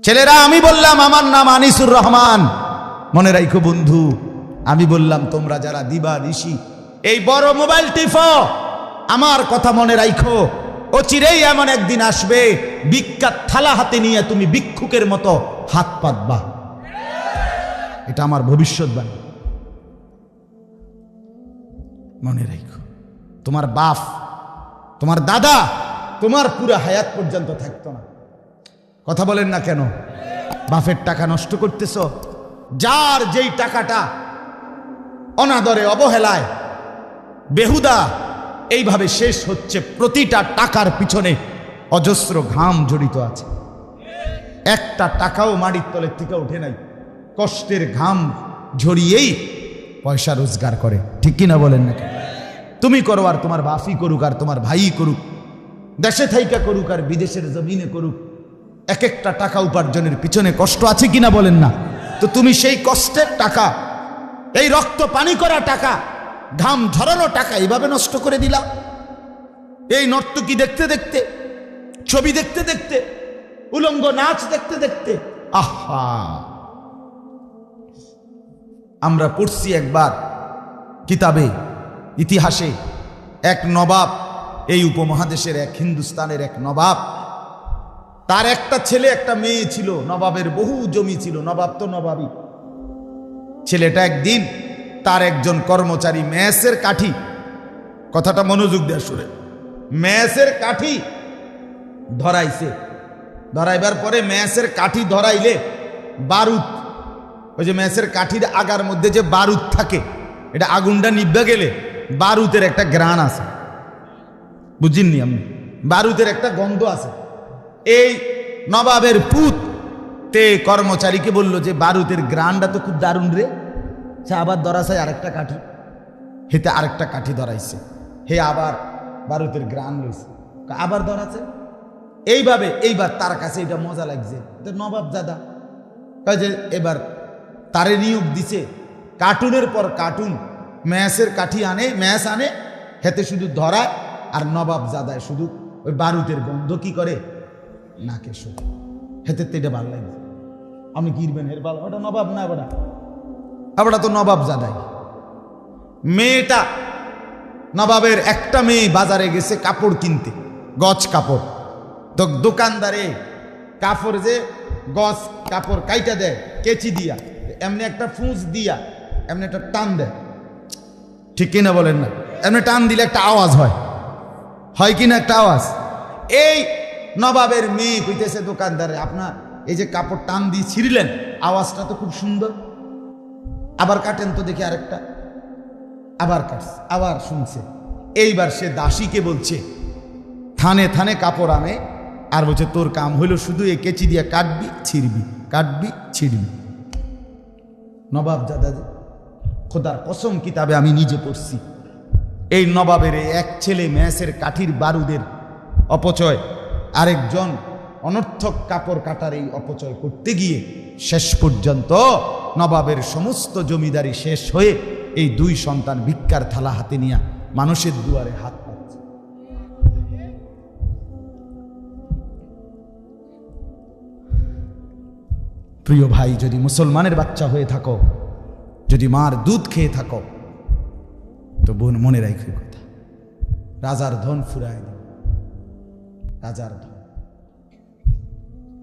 ছেলেরা, আমি বললাম আমার নাম আনিসুর রহমান, মনে রাখো বন্ধু, আমি বললাম তোমরা যারা দিবা নিশি এই বড় মোবাইল টিপো, আমার কথা মনে রাখো, অচিরেই এমন একদিন আসবে ভিক্ষার থালা হাতে নিয়ে তুমি ভিক্ষুকের মতো হাত পাতবা। এটা আমার ভবিষ্যৎবাণী, মনে রাখো। তোমার বাপ, তোমার দাদা, তোমার পুরো হায়াত পর্যন্ত থাকতো না। কথা বলেন না কেন? বাপের টাকা নষ্ট করতেছ। যার যেই টাকাটা অনাদরে, অবহেলায়, বেহুদা এইভাবে শেষ হচ্ছে, প্রতিটা টাকার পিছনে অজস্র ঘাম জড়িত আছে। একটা টাকাও মাটির তলের থেকে উঠে নাই, কষ্টের ঘাম ঝরিয়েই পয়সা রোজগার করে। ঠিক কিনা বলেন না? তুমি করো আর তোমার বাপই করুক আর তোমার ভাই করুক, দেশে থাইকা করুক আর বিদেশের জমিনে করুক, এক একটা টাকা উপার্জনের পিছনে কষ্ট আছে কিনা বলেন না? তো তুমি সেই কষ্টের টাকা, এই রক্ত পানি করা টাকা, ঘাম ঝরানো টাকা এইভাবে নষ্ট করে দিলা। এই নর্তকী দেখতে দেখতে, ছবি দেখতে দেখতে, উলঙ্গ নাচ দেখতে দেখতে। আহা, আমরা পড়ছি একবার কিতাবে, ইতিহাসে, এক নবাব, এই উপমহাদেশের এক হিন্দুস্তানের এক নবাব, তার একটা ছেলে একটা মেয়ে ছিল। নবাবের বহু জমি ছিল, নবাব তো নবাবই। ছেলেটা একদিন তার একজন কর্মচারী মেসের কাঠি, কথাটা মনোযোগ দিয়ে শুনে, মেসের কাঠি ধরাইছে। ধরাইবার পরে মেসের কাঠি ধরাইলে বারুদ, ওই যে মেসের কাঠির আগার মধ্যে যে বারুদ থাকে, এটা আগুনটা নিভে গেলে বারুদের একটা গ্রান আছে, বুঝিননি আপনি? বারুদের একটা গন্ধ আছে। এই নবাবের পুত তে কর্মচারীকে বলল যে বারুদের গ্রানটা তো খুব দারুণ রে, সে আবার ধরাছে আরেকটা কাঠি, হেতে আরেকটা কাঠি ধরাইছে, হে আবার বারুদের গ্রান লইছে, আবার ধরাছে। এইভাবে এইবার তার কাছে এটা মজা লাগছে, নবাব দাদা যে এবার তারে নিয়োগ দিছে, কার্টুনের পর কার্টুন ম্যাসের কাঠি আনে, ম্যাস আনে, হেতে শুধু ধরায়, আর নবাব জাদায় শুধু ওই বারুদের গন্ধ কি করে নাকে শুধু, হেতে এটা ভালো লাগছে। আমি কিনবেন এর ভালো, ওটা নবাব না, ওটা তো নবাব জাদাই। মেয়েটা, নবাবের একটা মেয়ে বাজারে গেছে কাপড় কিনতে, গজ কাপড়। তো দোকানদারে কাপড় যে গজ কাপড় কাইটা দেয় কেচি দিয়া, এমনি একটা ফুঁস দিয়া এমনি একটা টান দেয়, ঠিক কিনা বলেন না? এমনি টান দিলে একটা আওয়াজ হয়, হয় কিনা একটা আওয়াজ। এই নবাবের মেয়ে কইতেছে দোকানদারে, আপনার এই যে কাপড় টান দিয়ে ছিঁড়লেন, আওয়াজটা তো খুব সুন্দর, আবার কাটেন তো দেখি আরেকটা। আবার কাটছে, আবার শুনছে। এইবার সে দাসীকে বলছে, থানে থানে কাপড় আনে, আর বলছে তোর কাম হইল শুধু এই কেচি দিয়ে কাটবি ছিঁড়বি, কাটবি ছিঁড়বি। নবাব দাদা, খোদার কসম কিতাবে আমি নিজে পড়ছি, এই নবাবের এক ছেলে ম্যাসের কাঠির বারুদের অপচয়, আরেকজন অনর্থক কাপড় কাটার এই অপচয় করতে গিয়ে শেষ পর্যন্ত নবাবের সমস্ত জমিদারি শেষ হয়ে এই দুই সন্তান ভিক্ষার থালা হাতে নিয়ে মানুষের দুয়ারে হাত পাচ্ছে। প্রিয় ভাই, যদি মুসলমানের বাচ্চা হয়ে থাকো, যদি মার দুধ খেয়ে থাকো, তো বোন মনে রাখো কথা, রাজার ধন ফুরায় দিও, রাজার ধন।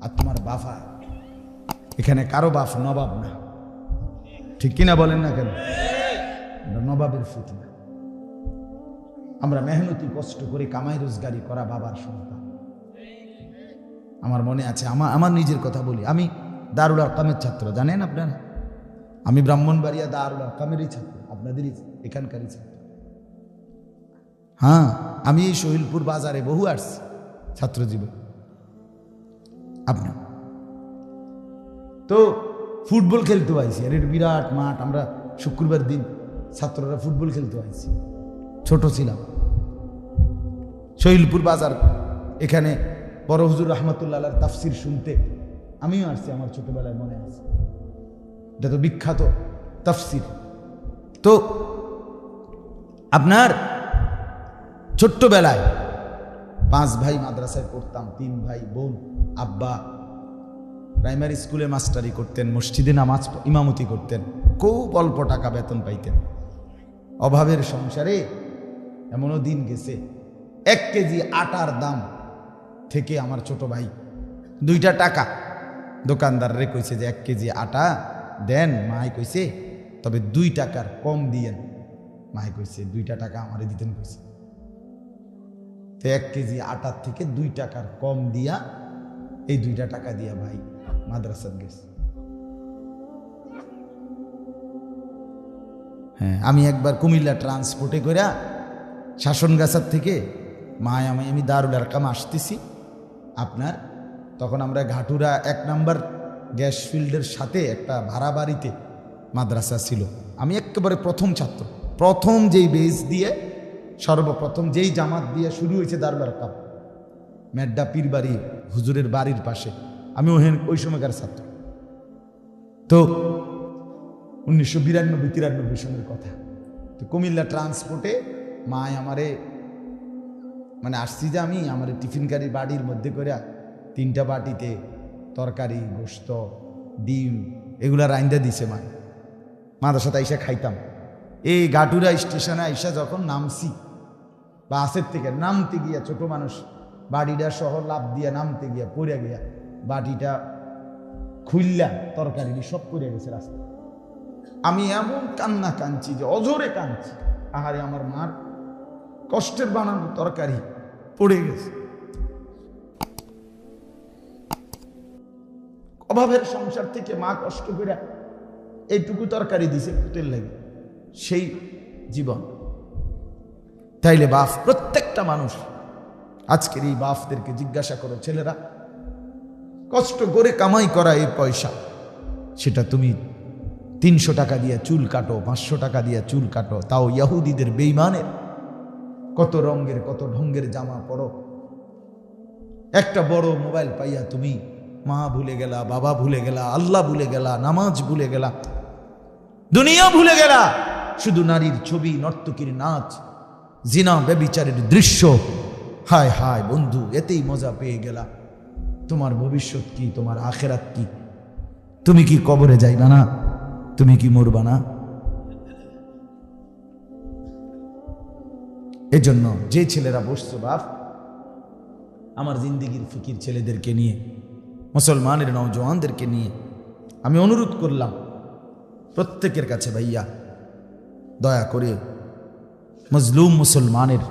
আর তোমার বাফা, এখানে কারো বাপ নবাব না, ঠিক কিনা বলেন না কেন? নবাবের ফুট না, আমরা মেহনতি কষ্ট করে কামাই রোজগারি করা বাবার সন্তান। আমার মনে আছে, আমার নিজের কথা বলি, আমি দারুল আরকামের ছাত্র, জানেন আপনারা? আমি ব্রাহ্মণবাড়িয়া দারুল আরকামেরই ছাত্র, আপনাদেরই এখানকারই ছাত্র। হ্যাঁ, আমি এই শহীদপুর বাজারে বহু আসছি ছাত্র জীবন। আপনি তো ফুটবল খেলতে আইছি, আর এটা বিরাট মাঠ, আমরা শুক্রবার দিন ছাত্ররা ফুটবল খেলতে আইছি, ছোট ছিলাম। শহীদপুর বাজার, এখানে বড় হুজুর রহমতুল্লাহ তাফসির শুনতে আমিও আসছি, আমার ছোটবেলায় মনে আছে, এটা তো বিখ্যাত তাফসির। তো আপনার ছোট্টবেলায় 5 ভাই মাদ্রাসায় পড়তাম, 3 ভাই বোন, আব্বা প্রাইমারি স্কুলে মাস্টারি করতেন, মসজিদে নামাজ ইমামতি করতেন, খুব অল্প টাকা বেতন পাইতেন। অভাবের সংসারে এমনও দিন গেছে 1 কেজি আটার দাম থেকে আমার ছোট ভাই 2টা টাকা দোকানদাররে কইছে যে 1 কেজি আটা দেন, মাই কইছে তবে 2 টাকার কম দিয়েন। মাই কইছে 2টা টাকা আমারে দিতেন কইছে। তো 1 কেজি আটার থেকে 2 টাকার কম দিয়া এই 2টা টাকা দিয়া ভাই মাদ্রাসাত গেছে। হ্যাঁ, আমি একবার কুমিল্লা ট্রান্সপোর্টে করে শাসনগাছার থেকে মায় আমি দারুল আরকাম আসতেছি আপনার, তখন আমরা ঘাটুরা 1 নম্বর গ্যাস ফিল্ডের সাথে একটা ভাড়া বাড়িতে মাদ্রাসা ছিল। আমি একেবারে প্রথম ছাত্র, প্রথম যেই বেজ দিয়ে সর্বপ্রথম যেই জামাত দিয়ে শুরু হয়েছে দারুল আরকাম, মেড্ডা পীর বাড়ি হুজুরের বাড়ির পাশে, আমি ওই সময়কার ছাত্র। তো 1992-93 সনের কথা। তো কুমিল্লা ট্রান্সপোর্টে মায় আমারে মানে আসছি যে আমি আমার টিফিন গাড়ির বাড়ির মধ্যে করে 3টা বাটিতে তরকারি, গোশত, ডিম এগুলা রাইন্দা দিছে মায়। মাদ্রাসাতে আইসা খাইতাম। এই গাটুরা স্টেশনে আইসা যখন নামছি, বাসের থেকে নামতে গিয়া ছোট মানুষ বাড়িটা সহ লাভ দিয়া নামতে গিয়া পড়ে গিয়া বাটিটা খুললা তরকারি সব পড়ে গেছে রাস্তা। আমি এমন কান্না কাঁদছি যে অজরে কাঁদছি, আহারে আমার মার কষ্টের বানানো তরকারি পড়ে গেছে। অভাবের সংসার থেকে মা কষ্ট করে এইটুকু তরকারি দিছে কুতের লাগে, সেই জীবন। তাইলে বাপ, প্রত্যেকটা মানুষ আজকের এই বাপদেরকে জিজ্ঞাসা করো, ছেলেরা কষ্ট করে কামাই করা এই পয়সা, সেটা তুমি 300 টাকা দিয়ে চুল কাটো, 500 টাকা দিয়ে চুল কাটো, তাও ইহুদিদের বেঈমানের কত রঙের কত ঢঙ্গের জামা পরো। একটা বড় মোবাইল পাইয়া তুমি মা ভুলে গেলা, বাবা ভুলে গেলা, আল্লাহ ভুলে গেলা, নামাজ ভুলে গেলা, দুনিয়া ভুলে গেলা, শুধু নারীর ছবি, নর্তকীর নাচ, জিনা ব্যভিচারের দৃশ্য। হায় হায় বন্ধু, এতেই মজা পেয়ে গেলা। তোমার ভবিষ্যৎ কি? তোমার আখেরাত কি? তুমি কি কবরে যাইবা না? তুমি কি মরবা না? এজন্য যে ছেলেরা বসছো বাপ, আমার জিন্দিগির ফিকির ছেলেদেরকে নিয়ে, মুসলমানের নওজওয়ানদেরকে নিয়ে আমি অনুরোধ করলাম প্রত্যেকের কাছে, ভাইয়া দয়া করে মজলুম মুসলমানের,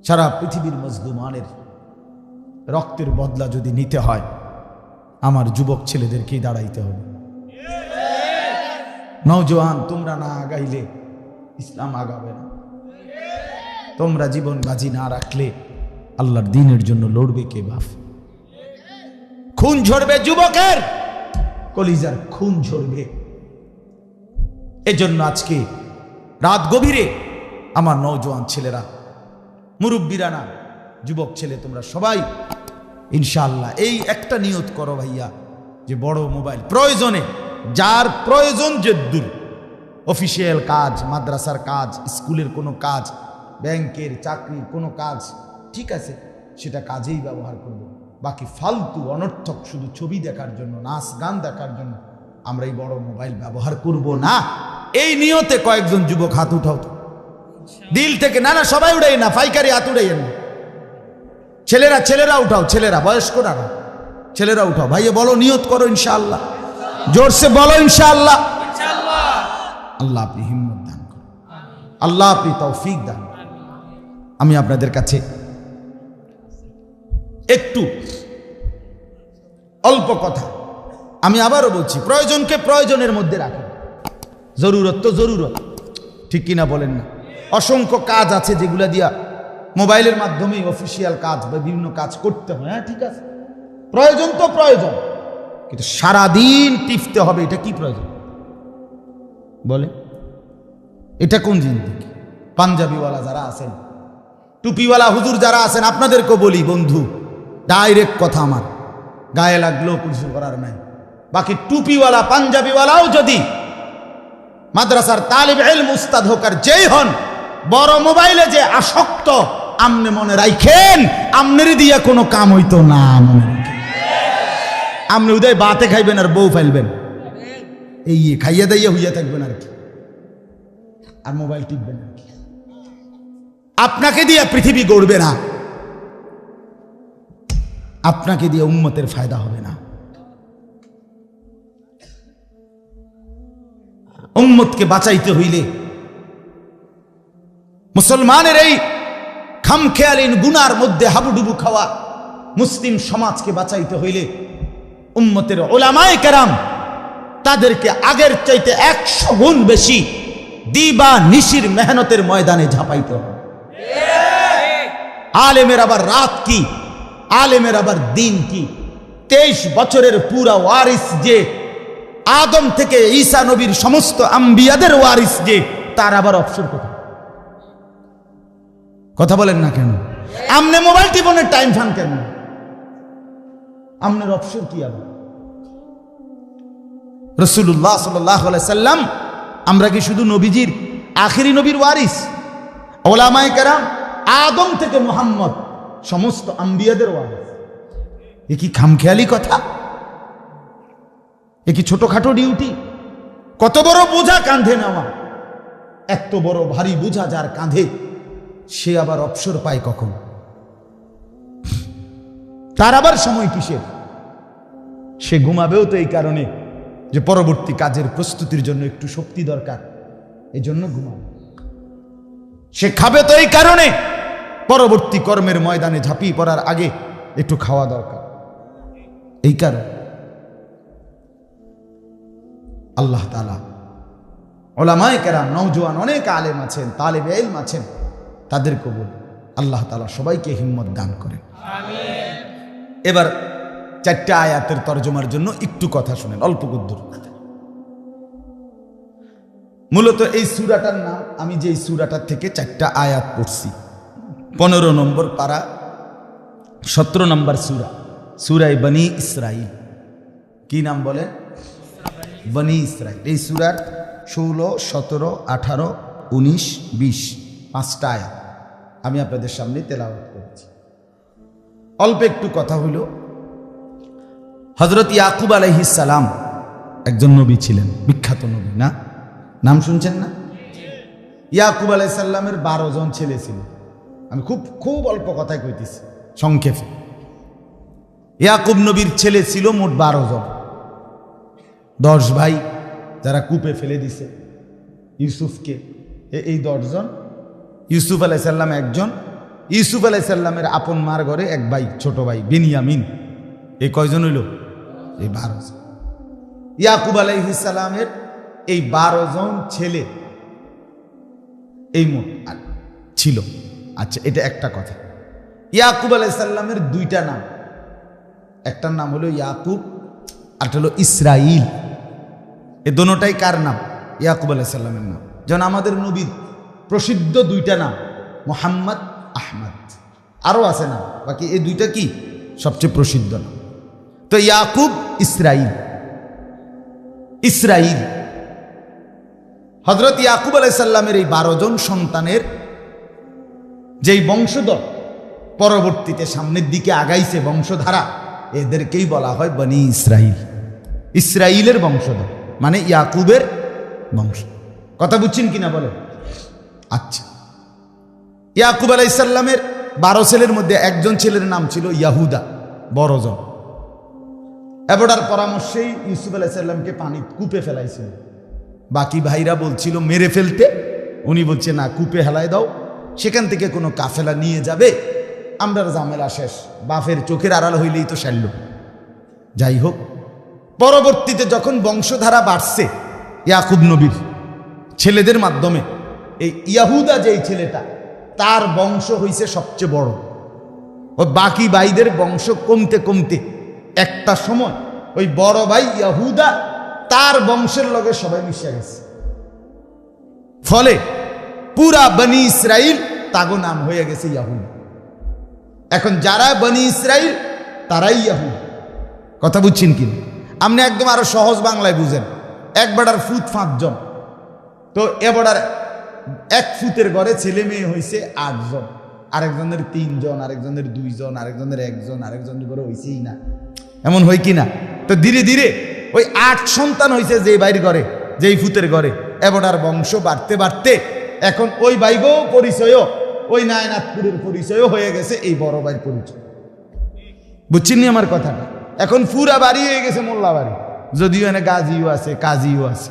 সারা পৃথিবীর মজলুমানের রক্তের বদলা যদি নিতে হয়, আমার যুবক ছেলেদেরকেই দাঁড়াইতে হবে। নওজওয়ান, তোমরা না আগাইলে ইসলাম আগাবে না। তোমরা জীবন বাজি না রাখলে আল্লাহর দ্বীনের জন্য লড়বে কে বাপ? খুন ঝরবে যুবকের, কলিজার খুন ঝরবে। এজন্য আজকে রাত গভীরে আমার নওজওয়ান ছেলেরা, মুরব্বীরা না, যুবক ছেলে, তোমরা সবাই ইনশাআল্লাহ এই একটা নিয়ত করো ভাইয়া, যে বড় মোবাইল প্রয়োজনে, যার প্রয়োজন যেদূর, অফিসিয়াল কাজ, মাদ্রাসার কাজ, স্কুলের কোনো কাজ, ব্যাংকের চাকরির কোনো কাজ, ঠিক আছে, সেটা কাজেই ব্যবহার করব। বাকি ফালতু অনর্থক শুধু ছবি দেখার জন্য, নাচ গান দেখার জন্য আমরা এই বড় মোবাইল ব্যবহার করব না। এই নিয়তে কয়েকজন যুবক হাত উঠাও তো দিল থেকে। না না, সবাই উড়াই না, পাইকারি হাত উড়াইয়েন না। ছেলেরা উঠাও, ছেলেরা, বয়স্করা না, ছেলেরা উঠাও। ভাইয়া বলো, নিয়ত করো ইনশাআল্লাহ, জোরসে বলো ইনশাআল্লাহ। আল্লাহ আপনি হিম্মত দান করুন, আল্লাহ আপনি তৌফিক দান। আমি আপনাদের কাছে একটু অল্প কথা, আমি আবারও বলছি, প্রয়োজনকে প্রয়োজনের মধ্যে রাখেন, জরুরত তো জরুরত, ঠিক কিনা বলেন না? অসংখ্য কাজ আছে যেগুলা দিয়া মোবাইলের মাধ্যমে অফিসিয়াল কাজ বা বিভিন্ন কাজ করতে হয়, হ্যাঁ ঠিক আছে, প্রয়োজন তো প্রয়োজন, কিন্তু সারাদিন টিপতে হবে, এটা কি প্রয়োজন বলে? এটা কোন জিন্দেগি? পাঞ্জাবিওয়ালা যারা আছেন, টুপিওয়ালা হুজুর যারা আছেন, আপনাদেরকেও বলি বন্ধু, ডাইরেক্ট কথা, আমার গায়ে লাগলেও কিছু করার নাই। বাকি টুপিওয়ালা পাঞ্জাবিওয়ালাও যদি মাদ্রাসার তালিব ইলম উস্তাদ হোক আর যেই হন, বড় মোবাইলে যে আসক্ত, আমনে মনে রাখেন, আমনেরই দিয়ে কোনো কাম হইতো না। মনে রাখেন, আপনি উদয় বাতে খাইবেন আর বউ ফাইলবেন, এই খাইয়া দাইয়া হইয়া থাকবেন আর কি, আর মোবাইল টিপবেন আর কি। আপনাকে দিয়ে পৃথিবী গড়বে না, আপনাকে দিয়ে উম্মতের ফায়দা হবে না। উম্মতকে বাঁচাইতে হইলে, মুসলমানের এই খামখেয়ালিন গুনার মধ্যে হাবুডুবু খাওয়া মুসলিম সমাজকে বাঁচাইতে হইলে উম্মতের উলামায়ে কেরাম তাদেরকে আগের চাইতে 100 গুণ বেশি দিবা নিশির মেহনতের ময়দানে ঝাঁপাইতে হবে। আলেমের আবার রাত কি, আলেমের আবার দিন কি? 23 বছরের পুরা ওয়ারিস যে, আদম থেকে ঈসা নবীর সমস্ত আম্বিয়াদের ওয়ারিস যে, তার আবার অবসর কোথায়? কথা বলেন না কেন? আমনে মোবাইল টিপনের টাইম ফান কেন? আমনের অবসর কি? আবার রাসূলুল্লাহ সাল্লাল্লাহু আলাইহি সাল্লাম, আমরা কি শুধু নবীজির আখেরি নবীর ওয়ারিস? উলামায়ে কেরাম আদম থেকে মুহাম্মদ সমস্ত আম্বিয়াদের ওয়ারিস। এ কি খামখেয়ালি কথা? এ কি ছোটখাটো ডিউটি? কত বড় বোঝা কাঁধে নেওয়া, এত বড় ভারী বোঝা যার কাঁধে, সে আবার অবসর পায় কখন? তার আবার সময় কিসের? সে ঘুমাবেও তো এই কারণে যে পরবর্তী কাজের প্রস্তুতির জন্য একটু শক্তি দরকার, এই জন্য ঘুমাবে। সে খাবে তো এই কারণে পরবর্তী কর্মের ময়দানে ঝাঁপিয়ে পড়ার আগে একটু খাওয়া দরকার, এই কারণে। আল্লাহ তাআলা উলামায়ে কেরাম, নওজোয়ান অনেক আলেম আছেন, তালেবে ইলম আছেন, তাদের কবুল আল্লাহ তাআলা সবাইকে হিম্মত দান করেন। আমিন। এবার 4টা আয়াতের তরজমার জন্য একটু কথা শুনেন, অল্প কুদ্দুর। মূলত এই সূরাটার নাম, আমি যে এই সূরাটার থেকে 4টা আয়াত পড়ছি, 15 নম্বর পারা, 17 নম্বর সূরা, সূরা বনী ইসরাইল। কি নাম বলেন? বনী ইসরাইল। এই সূরার 16, 17, 18, 19, 20 5টা আয়াত আমি আপনাদের সামনে তেলাওয়াত করেছি। অল্প একটু কথা হইল, হযরত ইয়াকুব আলাইহিস সালাম একজন নবী ছিলেন, বিখ্যাত নবী না? নাম শুনছেন না? ইয়াকুব আলাইহিস সালামের 12 জন ছেলে ছিল। আমি খুব অল্প কথায় কইতেছি, সংক্ষেপে। ইয়াকুব নবীর ছেলে ছিল মোট 12 জন। 10 ভাই যারা কূপে ফেলে দিছে ইউসুফকে, এই 10 জন। ইউসুফ আলাইহিস সালাম একজন। ইউসুফ আলাইহিস সালামের আপন মার ঘরে এক ভাই, ছোট ভাই বিনিয়ামিন। এই কয়জন হইল? এই 12 জন। ইয়াকুব আলাইহিস সালামের এই 12 জন ছেলে এই মোট ছিল। আচ্ছা, এটা একটা কথা। ইয়াকুব আলাইহিস সালামের 2টা নাম, একটার নাম হলো ইয়াকুব, আরটা হলো ইসরাইল। এই দোনোটাই কার নাম? ইয়াকুব আলাইহিস সালামের নাম। যেমন আমাদের নবীর প্রসিদ্ধ 2টা নাম, মুহাম্মদ, আহমদ, আরো আছে না, বাকি এই 2টা কি সবচেয়ে প্রসিদ্ধ নাম। তো ইয়াকুব, ইসরাইল। ইসরাইল হযরত ইয়াকুব আলাইহিস সালামের এই 12 জন সন্তানের যেই বংশধর পরবর্তীতে সামনের দিকে আগাইছে বংশধারা, এদেরকেই বলা হয় বনী ইসরাইল। ইসরাইলের বংশধর মানে ইয়াকুবের বংশ। কথা বুঝছেন কিনা বলেন? আচ্ছা, ইয়াকুব আলাইহিস সালামের 12 ছেলের মধ্যে একজন ছেলের নাম ছিল ইয়াহুদা, বড় জন। এবারের পরামর্শেই ইউসুফ আলাইহিস সালামকে পানি কূপে ফেলাইছিল। বাকি ভাইরা বলছিল মেরে ফেলতে, উনি বলছে না, কূপে হেলায় দাও, সেখান থেকে কোনো কাফেলা নিয়ে যাবে, আমরা ঝামেলা শেষ, বাপের চোখের আড়াল হইলেই তো সারল। যাই হোক, পরবর্তীতে যখন বংশধারা বাড়ছে ইয়াকুব নবীর ছেলেদের মাধ্যমে, এই ইয়াহুদা যেই ছেলেটা, তার বংশ হইছে সবচেয়ে বড়। ও বাকি ভাইদের বংশ কমতে কমতে একটা সময় ওই বড় ভাই ইয়াহুদা তার বংশের লগে সবাই মিশে গেছে। ফলে পুরা বনী ইসরাইল তাগো নাম হয়ে গেছে ইয়াহুদ। এখন যারা বনী ইসরাইল তারাই ইয়াহুদ। কথা বুঝছেন কি? আপনি একদম আরো সহজ বাংলায় বুঝেন। এক বেড়ার ফুট 5 জন, তো এ বেড়ার 1 ফুটের ঘরে ছেলে মেয়ে হয়েছে 8 জন, আরেকজনের 3 জন, আরেকজনের 2 জন, আরেকজনের 1 জন, আরেকজনের ঘরে হয়েছেই না। এমন হয় কি না? তো ধীরে ধীরে ওই 8 সন্তান হয়েছে যে ভাইয়ের ঘরে, যেই ফুতের ঘরে, এবার আর বংশ বাড়তে বাড়তে এখন ওই ভাইগো পরিচয়ও ওই নায়নাথপুরের পরিচয়ও হয়ে গেছে এই বড় ভাইয়ের পরিচয়। বুঝছেন নি আমার কথাটা? এখন পুরা বাড়ি হয়ে গেছে মোল্লা বাড়ি, যদিও এনে গাজিও আছে, কাজীও আছে।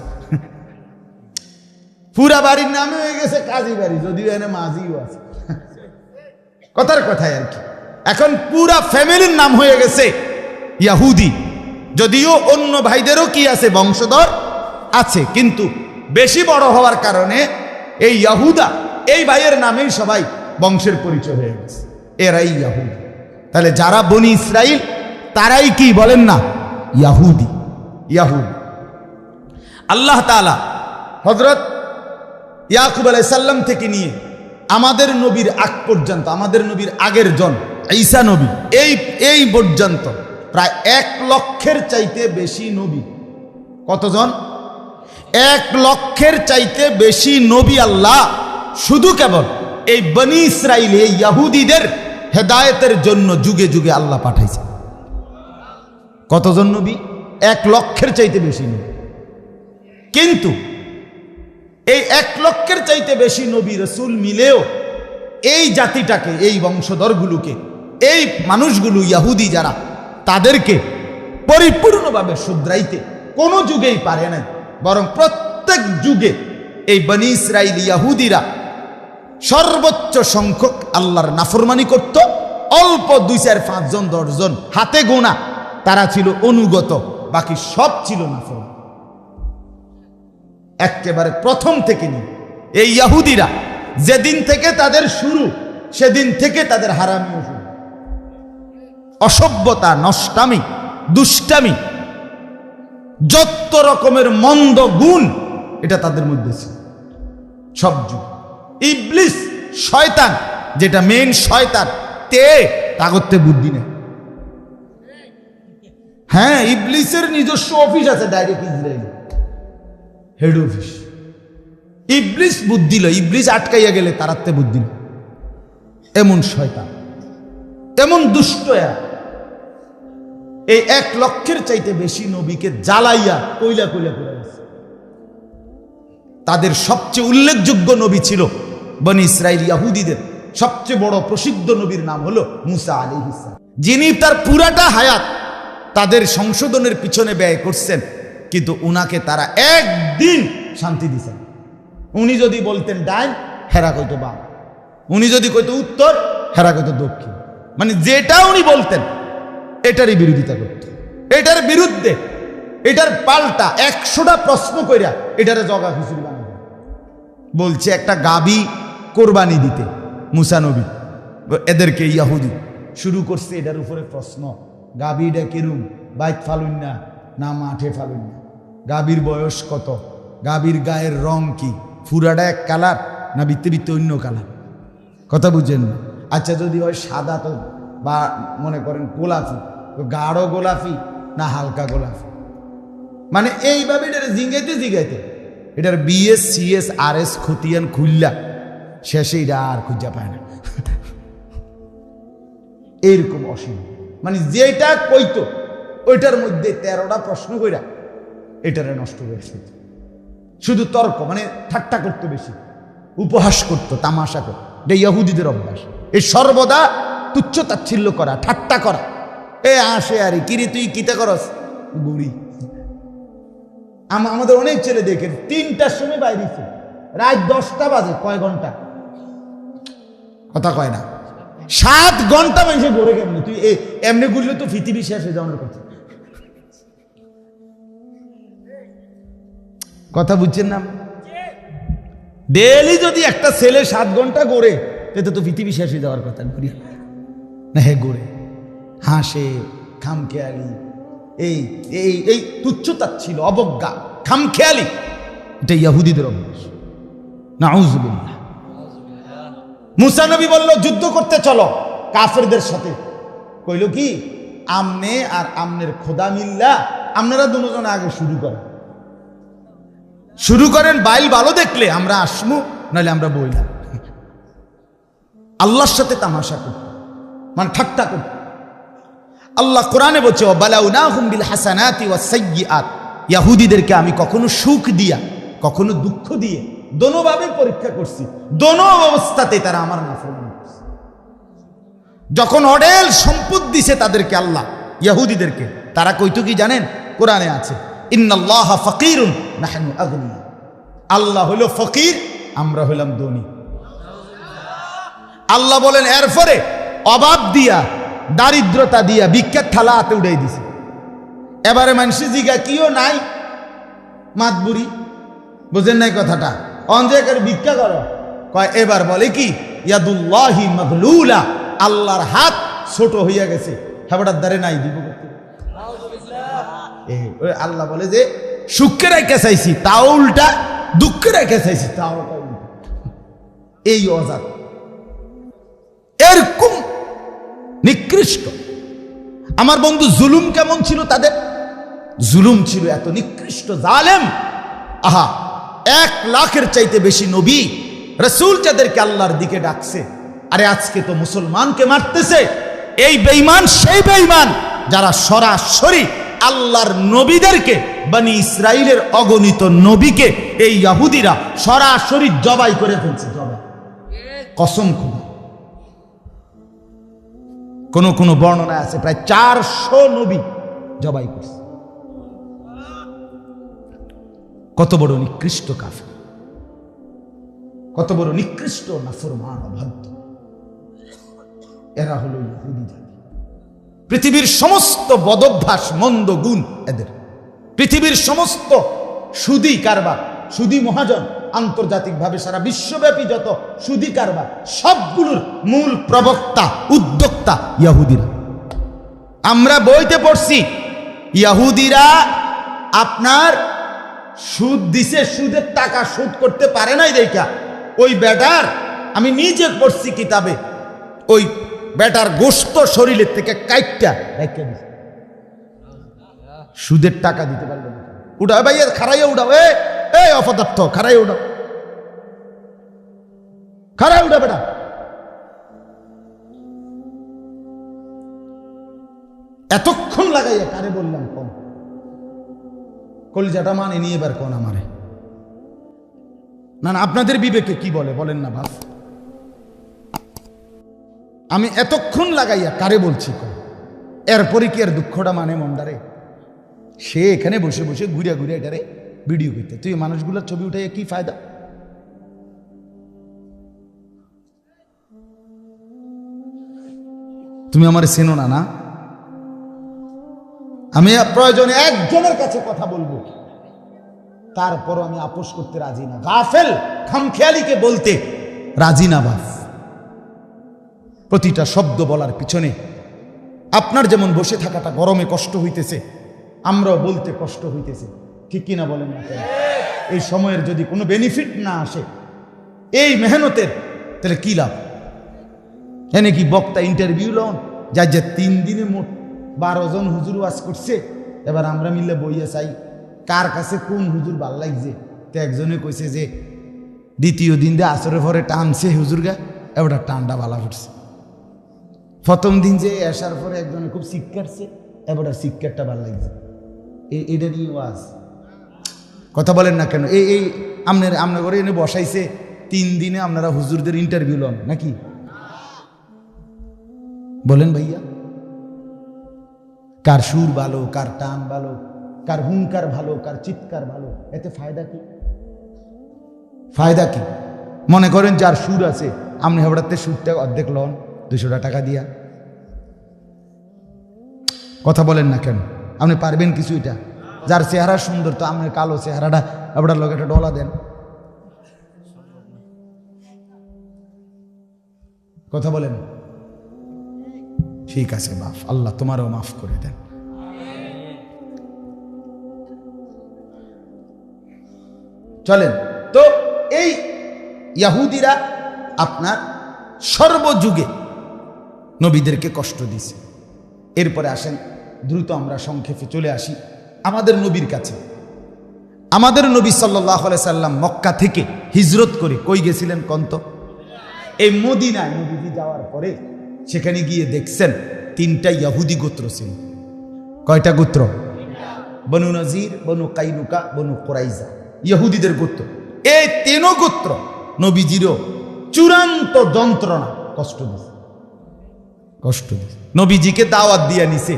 পুরা বাড়ির নামে হয়ে গেছে কাজী বাড়ি, যদিও এনে মাঝিও আছে। কথার কথাই আর কি। এখন পুরা ফ্যামিলির নাম হয়ে গেছে ইয়াহুদি, যদিও অন্য ভাইদেরও কি আছে, বংশধর আছে, কিন্তু বেশি বড় হওয়ার কারণে এই ইয়াহুদা এই ভাইয়ের নামেই সবাই বংশের পরিচয় হয়ে গেছে, এরাই ইয়াহুদি। তাহলে যারা বনি ইসরাইল তারাই কি বলেন না, ইয়াহুদি। ইয়াহুদি আল্লাহ তাআলা হযরত ইয়াকুব আলাইহিস সালাম থেকে নিয়ে আমাদের নবীর আগ পর্যন্ত, আমাদের নবীর আগের জন ঈসা নবী, এই পর্যন্ত প্রায় 1 লক্ষের চাইতে বেশি নবী। কতজন? 1 লক্ষের চাইতে বেশি নবী আল্লাহ শুধু কেবল এই বনি ইসরাইল, এই ইয়াহুদীদের হেদায়েতের জন্য যুগে যুগে আল্লাহ পাঠাইছে। কতজন নবী? 1 লক্ষের চাইতে বেশি নবী। কিন্তু এই 1 লক্ষের চাইতে বেশি নবী রাসূল মিলেও এই জাতিটাকে, এই বংশধরগুলোকে, এই মানুষগুলো ইয়াহুদি যারা, তাদেরকে পরিপূর্ণভাবে শুধরাইতে কোনো যুগেই পারে নাই। বরং প্রত্যেক যুগে এই বনি ইসরাইল ইয়াহুদিরা সর্বোচ্চ সংখ্যক আল্লাহর নাফরমানি করত। অল্প 2, 4, 5 জন 10 জন হাতে গোনা তারা ছিল অনুগত, বাকি সব ছিল নাফরমান। একেবারে প্রথম থেকে নিয়ে এই ইয়াহুদিরা যেদিন থেকে তাদের শুরু, সেদিন থেকে তাদের হারামিও শুরু। অসভ্যতা, নষ্টামি, দুষ্টামি, যত রকমের মন্দ গুণ এটা তাদের মধ্যে ছিল সব যুগ। ইবলিস শয়তান, যেটা মেইন শয়তান, তাগতে বুদ্ধি নেই। হ্যাঁ, ইবলিসের নিজস্ব অফিস আছে, ডাইরেক্ট ইসরায়েল হেড অফিস। ইবলিস বুদ্ধি লয়, ইবলিস আটকাইয়া গেলে তারাতে বুদ্ধি লয়। এমন শয়তান, এমন দুষ্ট এরা। এই 1 লক্ষের চাইতে বেশি নবীকে জ্বালাইয়া কইলা কইলা করে গেছে। তাদের সবচেয়ে উল্লেখযোগ্য নবী ছিল বনি ইসরাইল ইয়াহুদীদের সবচেয়ে বড় প্রসিদ্ধ নবীর নাম হলো মুসা আলাইহিস সালাম, যিনি তার পুরাটা হায়াত তাদের সংশোধনের পিছনে ব্যয় করছেন, কিন্তু উনাকে তারা একদিন শান্তি দিছেন। উনি যদি বলতেন ডাইন, হেরা কইতো বাম। উনি যদি কইতো উত্তর, হেরা কইতো দক্ষিণ। মানে যেটা উনি বলতেন এটারই বিরোধিতা করত, এটার বিরুদ্ধে, এটার পাল্টা 100টা প্রশ্ন কইরা এটারে জগা খিচুড়ি বানাবে। বলছে একটা গাবি কোরবানি দিতে মুসা নবী, এদেরকে ইয়াহুদি শুরু করছে এটার উপরে প্রশ্ন, গাবিটা কিরুম, বাইত ফালুন না মাঠে ফালুন না, গাবির বয়স কত, গাবির গায়ের রং কি, ফুরাটা এক কালার না বিত্তে বিত্তে অন্য কালার, কথা বুঝেন না? আচ্ছা যদি হয় সাদা, তো বা মনে করেন গোলাপি, তো গাঢ় গোলাপি না হালকা গোলাপি। মানে এইভাবে এটার জিঙ্গাইতে জিগাইতে এটার BS CS RS খতিয়ান খুললা শেষে এটা আর খুঁজা পায় না। এইরকম অসীম, মানে যেটা কইতো ওইটার মধ্যে 13টা প্রশ্ন কইরা এটারে নষ্ট করেছে। শুধু তর্ক, মানে ঠাট্টা করতো বেশি, উপহাস করতো, তামাশা করতো। এটা ইহুদিদের অভ্যাস, এই সর্বদা তুচ্ছ তাচ্ছিল্য করা, ঠাট্টা করা। এ আসে আরে কিরে তুই কিতা করস বুড়ি। আমাদের অনেক ছেলে দেখেন 3টার সময় বাইরেছে, রাত 10টা বাজে, কয় ঘন্টা কথা কয় না, 7 ঘন্টা মানুষের গড়ে কেমনি তুই এমনি গুললে তো পৃথিবী শেষ হয়ে যাওয়ার কথা। কথা বুঝছেন না? ডেলি যদি একটা ছেলে 7 ঘন্টা গড়ে, এতে তো পৃথিবী শেষ হয়ে যাওয়ার কথা না। হে গড়ে, হাসে, খামখেয়ালি, এই এই এই তুচ্ছতাচ্ছিল্য, অবজ্ঞা, খামখেয়ালি, এটা ইহুদিদের অভ্যাস। নাউযুবিল্লাহ। মুসা নবী বলল যুদ্ধ করতে চলো কাফেরদের সাথে। কইল কি, আমনে আর আমনের খোদা মিল্লা, আপনারা দুজন আগে শুরু করেন, বাইল ভালো দেখলে আমরা আসমু, নাহলে আমরা বইলাম। আল্লাহর সাথে তামাশা করত, মানে ঠাট্টা করত। আল্লাহ কোরআনে বলছে ওয়াবালাউনাহুম বিল হাসানাতি ওয়াস সাইয়্যাত, ইহুদিদেরকে আমি কখনো সুখ দিয়া কখনো দুঃখ দিয়ে দোনোভাবে পরীক্ষা করছি, দোনো অবস্থাতে তারা আমার নাফরমানি করছে। যখন অঢেল সম্পদ দিছে তাদেরকে আল্লাহ ইহুদিদেরকে, তারা কইতো কি জানেন? কোরআনে আছে ইন্নাল্লাহা ফাকিরুন নাহনু আগনিয়া, আল্লাহ হলো ফকির, আমরা হলাম ধনী। আল্লাহ বলেন এরপরে অভাব দিয়া দারিদ্রতা দিয়া ভিক্ষার থালা হাতে উড়াই দিছে। এবারে মানুষের জিগা কিও নাই মাতবুরি, বুঝেন নাই কথাটা? অঞ্জয়কার ভিক্ষা করো, কয় এবার বলে কি ইয়াদুল্লাহি মাগলুলা, আল্লাহর হাত ছোট হইয়া গেছে, হেবাটার দ্বারে নাই দিব। আল্লাহ বলে যে সুখে রেখে চাইছি তাও উল্টা, দুঃখে রেখে চাইছি তাও উল্টা। এই অজাত এরকম নিকৃষ্ট। আমার বন্ধু জুলুম কেমন ছিল তাদের? জুলুম ছিল এত নিকৃষ্ট, জালেম। আহা, 1 লাখের চাইতে বেশি নবী রাসূল যাদেরকে আল্লাহর দিকে ডাকছে, আরে আজকে তো মুসলমানকে মারতেছে। এই বেঈমান সেই বেঈমান যারা সরাসরি আল্লাহর নবীদেরকে, বনি ইসরাইলের অগণিত নবীকে এই ইহুদিরা সরাসরি জবাই করে ফেলছে। জবাই, কসম খুব। কোন কোন বর্ণনা আছে প্রায় 400 নবী জবাই করছে। কত বড় নিকৃষ্ট কাফের, কত বড় নিকৃষ্ট নাফরমান অবাধ্য। এরা হলো ইহুদি জাতি। পৃথিবীর সমস্ত বদভ্যাস, মন্দ গুণ এদের। পৃথিবীর সমস্ত সুদী কারবার, সুদী মহাজন, আন্তর্জাতিকভাবে সারা বিশ্বব্যাপী যত সুদী কারবার, সবগুলোর মূল প্রবক্তা, উদ্যোক্তা ইহুদিরা। আমরা বইতে পড়ছি ইহুদিরা আপনার সুদ দিছে, সুদের টাকা সুদ করতে পারে নাই দেখা ওই বেটার, আমি নিজে পড়ছি কিতাবে, ওই বেটার গোশত শরীরের থেকে কাইটটা রেখে দিছে। সুদের টাকা দিতে পারবে না। উঠাও ভাই, খারাইয়া উঠাও, এই অপদার্থ, খারাইয়া উঠাও, খারাই উঠা বেটা। এতক্ষণ লাগাইয়া কারে বললাম কম, কলিজাটা মানে নিয়ে এবার কোন আমারে। না না, আপনাদের বিবেকে কি বলে বলেন না ভাব। আমি এতক্ষণ লাগাইয়া কারে বলছি কম, এরপরে কি আর দুঃখটা মানে মন্দারে? সে এখানে বসে বসে ঘুরে ঘুরে এটারে ভিডিও করতে, তুই মানুষগুলোর ছবি উঠাইয়া কি ফায়দা? তুমি আমার চেনো না, না? আমি প্রয়োজনে একজনের কাছে কথা বলবো, তারপরও আমি আপোষ করতে রাজি না। গাফেল খামখেয়ালিকে বলতে রাজি না। বাস প্রতিটা শব্দ বলার পিছনে আপনার যেমন বসে থাকাটা গরমে কষ্ট হইতেছে, আমরাও বলতে কষ্ট হইতেছে, ঠিক কিনা বলেন না? এই সময়ের যদি কোনো বেনিফিট না আসে এই মেহনতের, তাহলে কি লাভ? এনে কি বক্তা ইন্টারভিউ লন যা যে 3 দিনে মোট 12 জন হুজুর ওয়াজ করছে, এবার আমরা মিলে বইয়া চাই কার কাছে কোন হুজুর ভাল লাগছে। তো একজনে কইছে যে দ্বিতীয় দিন দিয়ে আসরের পরে টানছে হুজুর গা, এবার টানটা ভালো ফুটছে। প্রথম দিন যে আসার পরে একজনে খুব শিক্ষারছে, এবার শিক্ষারটা ভালো লাগছে। এটা নিয়ে ওয়াজ কথা বলেন না কেন? এই আপনার ঘরে এনে বসাইছে 3 দিনে আপনারা হুজুরদের ইন্টারভিউ লন নাকি? বলেন ভাইয়া, কার সুর ভালো, কার টান ভালো, কার হুঙ্কার ভালো, কার চিৎকার ভালো, এতে ফায়দা কি? ফায়দা কি? মনে করেন যার সুর আছে, আপনি হেবড়াতে সুরটা অর্ধেক লন 200 টাকা দিয়া। কথা বলেন না কেন? আপনি পারবেন কিছু? এটা যার চেহারা সুন্দর, তো আপনার কালো চেহারাটা হেবড়ার লোক একটা ডলা দেন। কথা বলেন। ঠিক আছে বাপ, আল্লাহ তোমারও মাফ করে দেন। চলেন তো, এই ইহুদিরা আপনার সর্বযুগে নবীদেরকে কষ্ট দিছে। এরপরে আসেন দ্রুত আমরা সংক্ষেপে চলে আসি আমাদের নবীর কাছে। আমাদের নবী সাল্লাল্লাহু আলাইহি সাল্লাম মক্কা থেকে হিজরত করে কই গেছিলেন কন্ত? এই মদিনায় নবীজি যাওয়ার পরে সেখানে গিয়ে দেখছেন তিনটা ইহুদি গোত্র ছিল। কয়টা গোত্র? বনু নজির, বনু কাইনুকা, বনু কুরাইজা, ইহুদিদের গোত্র। এই তিনও গোত্র নবীজিরও চূড়ান্ত যন্ত্রণা কষ্ট দিছে, কষ্ট দিছে। নবীজিকে দাওয়াত দিয়া নিছে,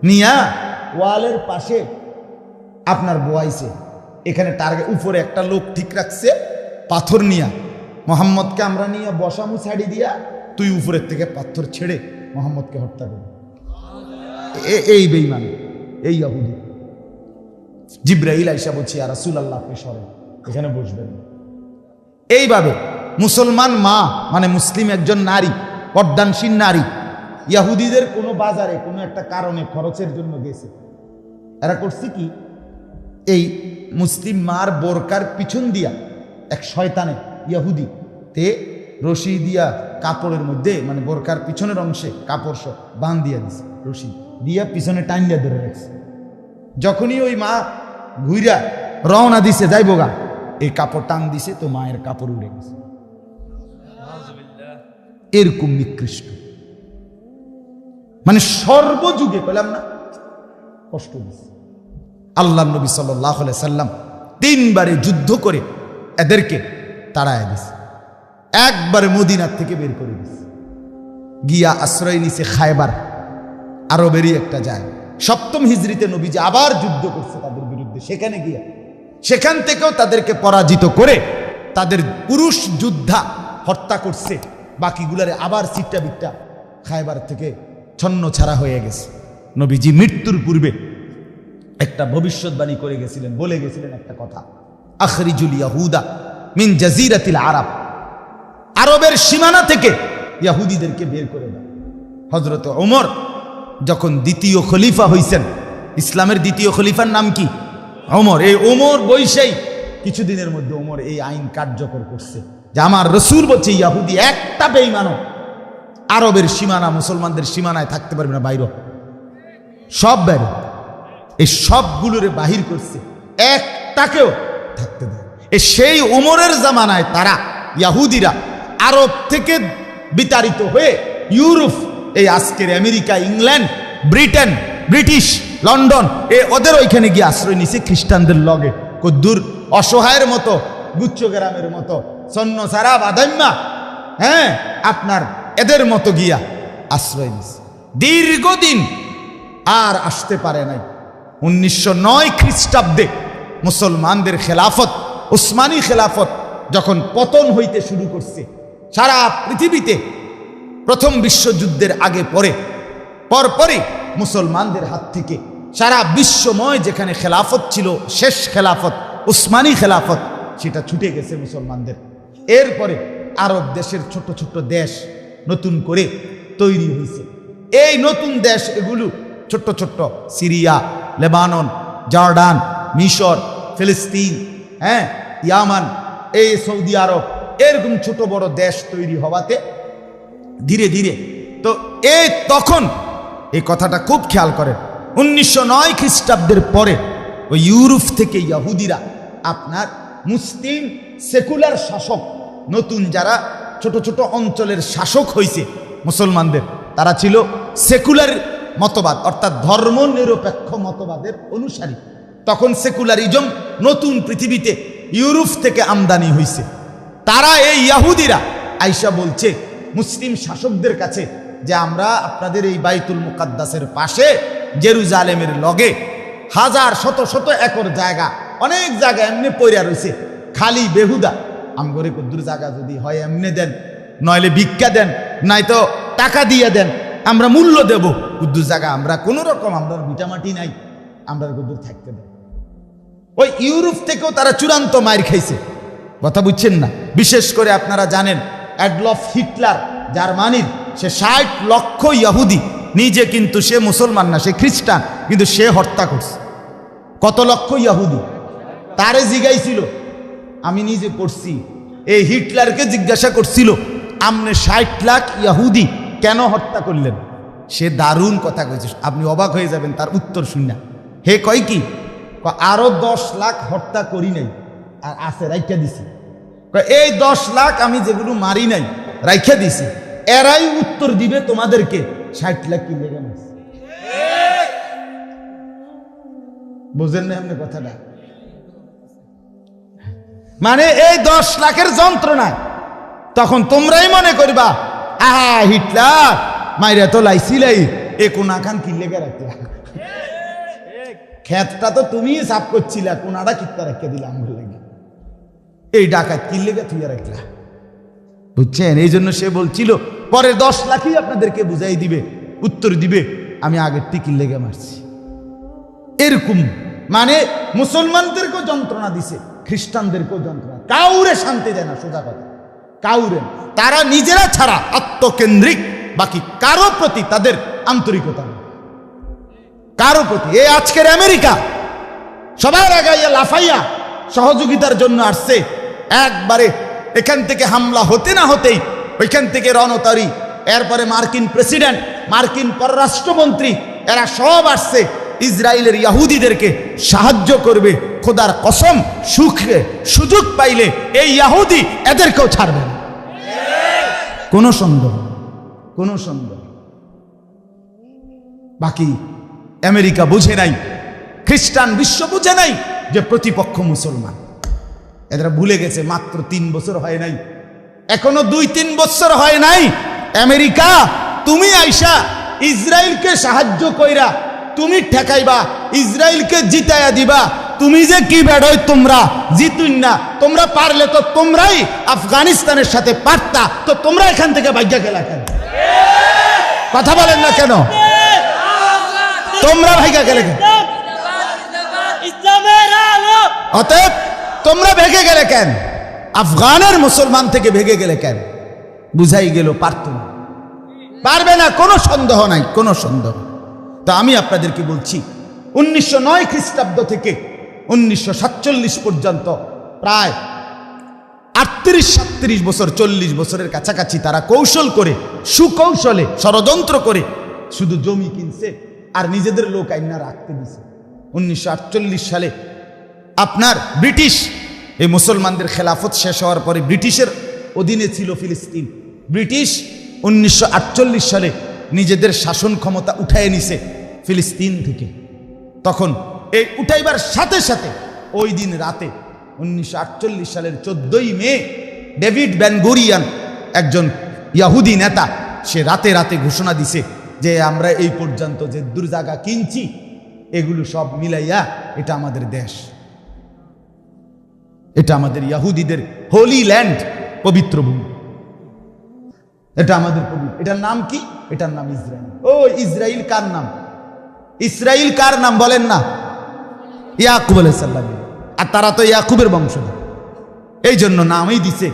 নিয়া ওয়ালের পাশে আপনার বোয়াইছে, এখানে টার্গেট উপরে একটা লোক ঠিক রাখছে পাথর নিয়া, মোহাম্মদকে আমরা নিয়ে বসামু ছাড়ি দিয়া, তুই উপরের থেকে পাথর ছেড়ে মোহাম্মদকে হত্যা করবি। এই বেঈমান, এই ইহুদি। জিব্রাইল আইসা বলছি আর রাসূলুল্লাহ আপনি সরেন, এখানে বসবেন। এইভাবে মুসলমান মা মানে মুসলিম একজন নারী, পর্দানশীল নারী, ইহুদিদের কোনো বাজারে কোনো একটা কারণে খরচের জন্য গেছে, এরা করছে কি, এই মুসলিম মার বোরকার পিছন দিয়া এক শয়তানে ইহুদি তে রশি দিয়া কাপড়ের মধ্যে মানে বোরকার পিছনের অংশে কাপড় সব বাঁধ দিয়া দিছে, রশি দিয়া পিছনে টাইন দিয়া ধরে রাখছে। যখনই ওই মা ঘুইরা রওনা দিছে যাইবগা, এই কাপড় টান দিছে তো মায়ের কাপড় উড়ে গেছে। এরকম নিকৃষ্ট, মানে সর্বযুগে পেলাম না কষ্ট দিছে। আল্লাহ নবী সাল্লাল্লাহু আলাইহি সাল্লাম 3 বারে যুদ্ধ করে এদেরকে তাড়ায় দিছে, একবারে মদিনার থেকে বের করে দিছে, গিয়া আশ্রয় নিছে খায়বার, আরবেরই একটা জায়গা। 7ম হিজরিতে নবীজি আবার যুদ্ধ করছে তাদের বিরুদ্ধে, সেখানে গিয়া সেখান থেকেও তাদেরকে পরাজিত করে তাদের পুরুষ যোদ্ধা হত্যা করছে, বাকিগুলারে আবার সিট্টা বিট্টা খায়বার থেকে ছন্ন ছাড়া হয়ে গেছে। নবীজি মৃত্যুর পূর্বে একটা ভবিষ্যৎবাণী করে গেছিলেন, বলে গেছিলেন একটা কথা, আখরিজুল ইয়াহুদা মিন জাজিরাতিল আরব, আরবের সীমানা থেকে ইহুদিদেরকে বের করে দাও। হযরত ওমর যখন দ্বিতীয় খলিফা হইছেন, ইসলামের দ্বিতীয় খলিফার নাম কি? ওমর। এই ওমর বৈশাই কিছুদিনের মধ্যে ওমর এই আইন কার্যকর করছে যে আমার রসুল বলছে ইহুদি একটা বেঈমানও আরবের সীমানা মুসলমানদের সীমানায় থাকতে পারবে না, বাইরে সব বাইরে, এই সবগুলোরে বাহির করছে, একটাকেও থাকতে দেয়। সেই ওমরের জামানায় তারা ইহুদিরা আরব থেকে বিতাড়িত হয়ে ইউরোপ, এই আজকের America, England, Britain, British, London, ওদের ওইখানে গিয়ে আশ্রয় নিছে খ্রিস্টানদের লগে। কদ্দুর অসহায়ের মতো, গুচ্ছগ্রামের মতো, সন্ন সারা বাদাম্মা, হ্যাঁ আপনার এদের মতো গিয়া আশ্রয় নিছে। দীর্ঘদিন আর আসতে পারে নাই। 1909 খ্রিস্টাব্দে মুসলমানদের খেলাফত, উসমানী খেলাফত যখন পতন হইতে শুরু করছে সারা পৃথিবীতে, প্রথম বিশ্বযুদ্ধের আগে পরে পরপরই মুসলমানদের হাত থেকে সারা বিশ্বময় যেখানে খেলাফত ছিল, শেষ খেলাফত উসমানী খেলাফত, সেটা ছুটে গেছে মুসলমানদের। এরপরে আরব দেশের ছোট ছোট দেশ নতুন করে তৈরি হয়েছে। এই নতুন দেশ এগুলো ছোট্ট ছোট্ট সিরিয়া, লেবানন, জর্ডান, মিশর, ফিলিস্তিন, হ্যাঁ ইয়ামান, এই সৌদি আরব, এরকম ছোট বড় দেশ তৈরি হওয়াতে ধীরে ধীরে তো এই তখন এই কথাটা খুব খেয়াল করেন, 1909 খ্রিস্টাব্দের পরে ওই ইউরোপ থেকে ইহুদিরা আপনার মুসলিম সেকুলার শাসক, নতুন যারা ছোট ছোট অঞ্চলের শাসক হয়েছে মুসলমানদের, তারা ছিল সেকুলার মতবাদ অর্থাৎ ধর্ম নিরপেক্ষ মতবাদের অনুসারী। তখন সেকুলারিজম নতুন পৃথিবীতে ইউরোপ থেকে আমদানি হয়েছে। তারা এই ইহুদিরা আইসা বলছে মুসলিম শাসকদের কাছে যে আমরা আপনাদের এই বাইতুল মুকাদ্দাসের পাশে জেরুজালেমের লগে হাজার শত শত একর জায়গা, অনেক জায়গা এমনি পইরা রয়েছে খালি বেহুদা, আমগরে কুদ্দুর জায়গা যদি হয় এমনি দেন, নইলে ভিক্ষা দেন, নাই তো টাকা দিয়ে দেন, আমরা মূল্য দেব, কুদ্দুর জায়গা আমরা কোনো রকম, আমরা ভিটামাটি নাই, আমরা কুদ্দুর থাকতে দেব। ওই ইউরোপ থেকেও তারা চূড়ান্ত মাইর খাইছে, কথা বুঝছেন না? বিশেষ করে আপনারা জানেন অ্যাডলফ হিটলার জার্মানির, সে 60 লক্ষ ইহুদি, নিজে কিন্তু সে মুসলমান না, সে খ্রিস্টান, কিন্তু সে হত্যা করছে কত লক্ষ ইহুদি। তারে জিগাইছিল, আমি নিজে পড়ছি, এই হিটলারকে জিজ্ঞাসা করছিল আপনি 60 লাখ ইহুদি কেন হত্যা করলেন? সে দারুণ কথা কইছে, আপনি অবাক হয়ে যাবেন তার উত্তর শুনে। হে কয় কি, আরো 10 লাখ হত্যা করি নাই আর আছে রাইখা দিছি, এই 10 লাখ আমি যেগুলো মারি নাই রাইখা দিছি, এরাই উত্তর দিবে তোমাদেরকে 60 লাখ কি লেগে মারছে। বুঝেন না এমনি কথাটা? মানে এই 10 লাখের যন্ত্রণায় তখন তোমরাই মনে করবা আহা হিটলার মাইরা তো লাইছিলাই এ কোনা খান কি লেগে রাখলা, ক্ষেতটা তো তুমি সাফ করছিলা, কোনাটা কিত্তা রেখে দিলাম লাগে, এই ডাকাত কি লেগে থুইয়া রাখলা। বুঝছেন? এই জন্য সে বলছিল পরে 10 লাখই আপনাদেরকে বুঝাই দিবে, উত্তর দিবে আমি আগের টিকি লেগে মারছি। এরকম মানে মুসলমানদেরকেও যন্ত্রণা দিছে, খ্রিস্টানদেরকেও যন্ত্রণা, কাউরে শান্তি দেয় না, সোজা কথা কাউরে। তারা নিজেরা ছাড়া আত্মকেন্দ্রিক, বাকি কারো প্রতি তাদের আন্তরিকতা নেই, কারো প্রতি। এই আজকের আমেরিকা সবার আগাইয়া লাফাইয়া সহযোগিতার জন্য আসছে, একবারে এখান থেকে হামলা হতে না হতেই ওইখান থেকে রণতরী, এরপরে মার্কিন প্রেসিডেন্ট, মার্কিন পররাষ্ট্রমন্ত্রী, এরা সব আসছে ইসরায়েলের ইহুদিদেরকে সাহায্য করবে। খোদার কসম, সুখে সুযোগ পাইলে এই ইহুদি এদেরকেও ছাড়বে না, কোনো সন্দেহ, কোনো সন্দেহ। বাকি আমেরিকা বুঝে নাই, খ্রিস্টান বিশ্ব বুঝে নাই যে প্রতিপক্ষ মুসলমান। এরা ভুলে গেছে মাত্র 3 বছর হয় নাই, এখনো 2-3 বছর হয় নাই। আমেরিকা তুমি আইসা ইসরায়েলকে সাহায্য কইরা তুমি ঠেকাইবা, ইসরায়েলকে জিতাইয়া দিবা। তুমি যে কি বেড়ই, তোমরা জিতুন না, তোমরা পারলে তো তোমরাই আফগানিস্তানের সাথে পারতা, তো তোমরা এখান থেকে ভাগ্যা গেলা কেন? কথা বলেন না কেন? তোমরা ভাগ্যা গেলে কেন? অতএব তোমরা ভেগে গেলে কেন? আফগানের মুসলমান থেকে ভেগে গেলে কেন? বুঝাই গেল পারত না, পারবে না, কোনো সন্দেহ নাই, কোনো সন্দেহ। তা আমি আপনাদেরকে বলছি 1909 খ্রিস্টাব্দ থেকে 1947 পর্যন্ত প্রায় 38-37 বছর, 40 বছরের কাছাকাছি তারা কৌশল করে, সুকৌশলে, ষড়যন্ত্র করে শুধু জমি কিনছে আর নিজেদের লোক আইনা রাখতে দিছে। 1948 সালে আপনার ব্রিটিশ এই মুসলমানদের খেলাফত শেষ হওয়ার পরে ব্রিটিশের অধীনে ছিল ফিলিস্তিন। ব্রিটিশ 1948 সালে নিজেদের শাসন ক্ষমতা উঠায় নিছে ফিলিস্তিন থেকে। তখন এই উঠাইবার সাথে সাথে ওই দিন রাতে 1948 সালের 14ই মে ডেভিড বেন গুরিয়ান, একজন ইহুদি নেতা, সে রাতে রাতে ঘোষণা দিছে যে আমরা এই পর্যন্ত যে দূর জায়গা কিনছি এগুলো সব মিলাইয়া এটা আমাদের দেশ, এটা আমাদের ইহুদিদের হোলি ল্যান্ড, পবিত্র ভূমি, এটা আমাদের পবিত্র। এটার নাম কি? এটার নাম ইসরায়েল। ও ইসরায়েল কার নাম? ইসরায়েল কার নাম বলেন না? ইয়াকুব আলাইহিস সালাম। আর তারা তো ইয়াকুবের বংশধর, এই জন্য নামই দিছে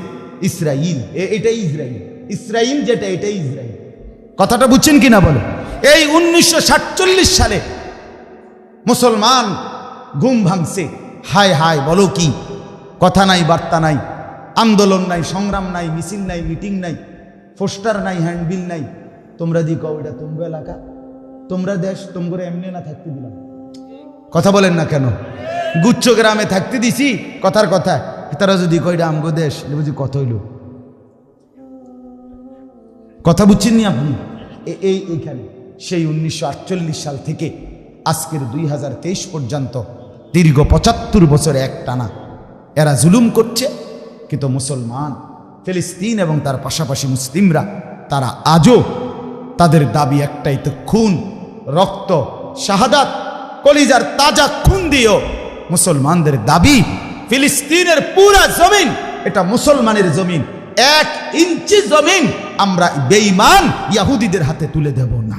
ইসরায়েল। এটাই ইসরায়েল, ইসরায়েল যেটা এটাই ইসরায়েল। কথাটা বুঝছেন কিনা বলে? এই 1947 সালে মুসলমান ঘুম ভাঙছে। হায় হায়, বলো কি? কথা নাই, বার্তা নাই, আন্দোলন নাই, সংগ্রাম নাই, মিছিল নাই, মিটিং নাই, পোস্টার নাই, হ্যান্ডবিল নাই। তোমরা দি কও এটা তোমরা এলাকা, তোমরা দেশ, তোমরা এমনি না থাকতে দিলাম। কথা বলেন না কেন? গুচ্ছ গ্রামে থাকতে দিছি, কথার কথা। তারা যদি কয়টা আমগো দেশ, বুঝি কত হইল? কথা বুঝছেন নি আপনি? এইখানে সেই 1948 সাল থেকে আজকের 2023 পর্যন্ত দীর্ঘ 75 বছর এক টানা এরা জুলুম করছে। কিন্তু মুসলমান, ফিলিস্তিন এবং তার পাশাপাশি মুসলিমরা, তারা আজও তাদের দাবি একটাই, তো খুন, রক্ত, শাহাদাত, কলিজার তাজা খুন দিয়েও মুসলমানদের দাবি ফিলিস্তিনের পুরা জমিন এটা মুসলমানের জমিন। 1 ইঞ্চি জমিন আমরা বেঈমান ইহুদিদের হাতে তুলে দেব না।